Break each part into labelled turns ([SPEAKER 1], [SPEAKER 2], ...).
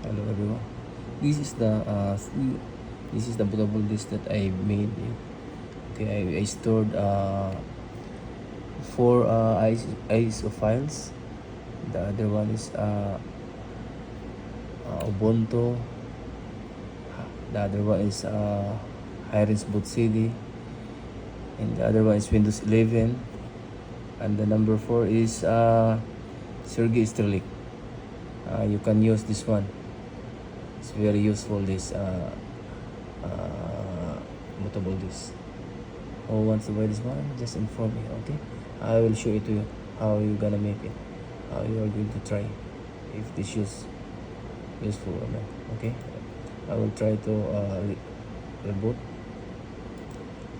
[SPEAKER 1] Hello everyone. This is the bootable disk that I made. Okay, I stored four ISO files. The other one is Ubuntu. The other one is Hiren's BootCD, and the other one is Windows 11. And the number 4 is Sergey Strilik. You can use this one. It's very useful, this bootable disk. Who wants to buy this one, just inform me. Okay, I will show it to you how you gonna make it, how you are going to try if this is useful or not. Okay, I will try to reboot,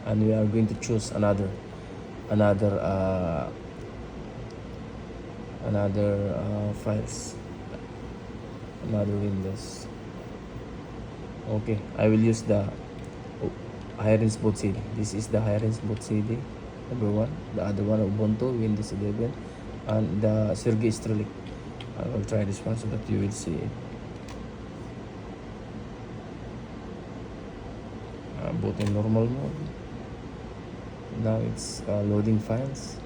[SPEAKER 1] and we are going to choose another files, another Windows. Okay, I will use the Hiren's BootCD. This is the Hiren's BootCD number 1. The other one Ubuntu, Windows 11, and the Sergey Strilik. I will try this one so that you will see it. Boot in normal mode. Now it's loading files.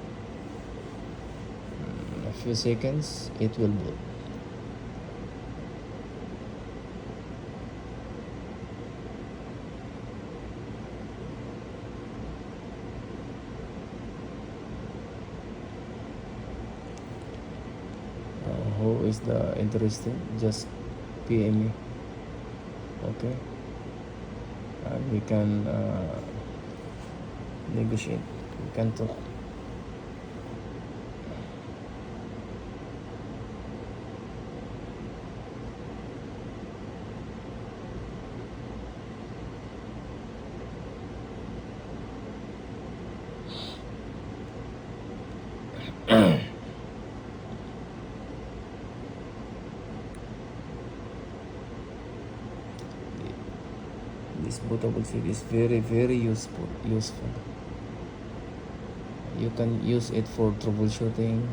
[SPEAKER 1] A few seconds, it will boot. Who is the interested, just PM me. Okay, and we can negotiate, we can talk. This bootable CD is very useful. You can use it for troubleshooting.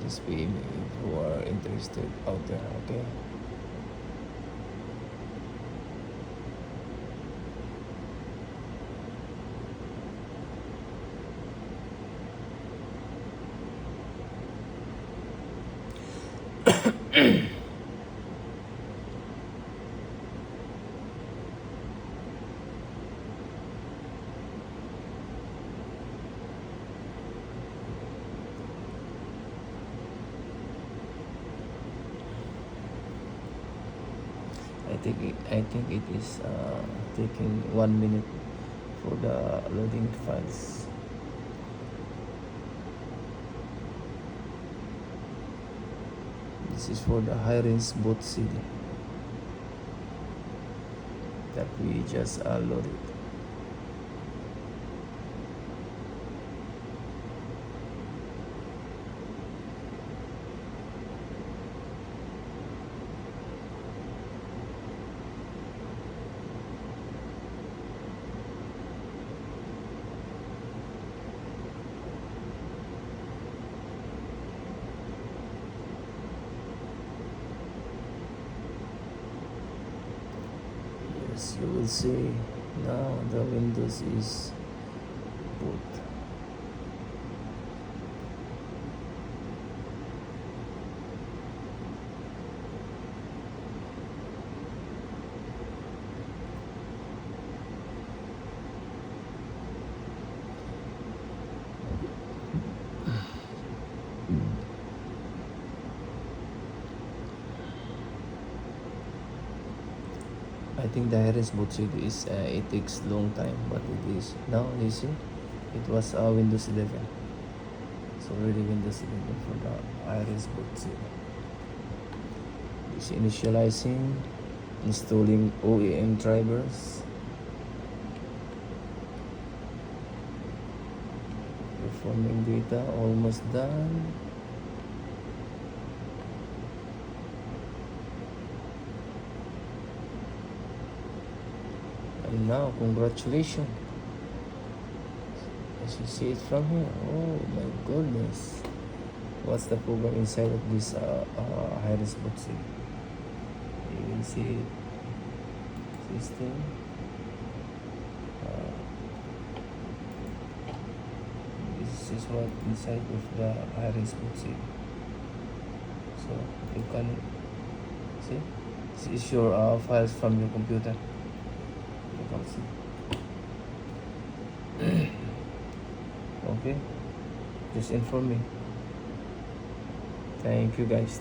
[SPEAKER 1] Just be me who are interested out there. Okay, I think it is taking 1 minute for the loading files. This is for the Hiren's BootCD that we just loaded. Yes, you will see now the Windows is boot. I think the Hiren's BootCD is it takes long time, but it is now. You see, it was Windows 11. It's already Windows 11 for the Hiren's BootCD. It's initializing, installing OEM drivers, performing data, almost done. And now, congratulations, As you see it from here. Oh my goodness. What's the program inside of this Hiren's BootCD? You will see it. System. This is what inside of the Hiren's BootCD. So you can see. This is your files from your computer. You can see. Okay, just inform me. Thank you guys.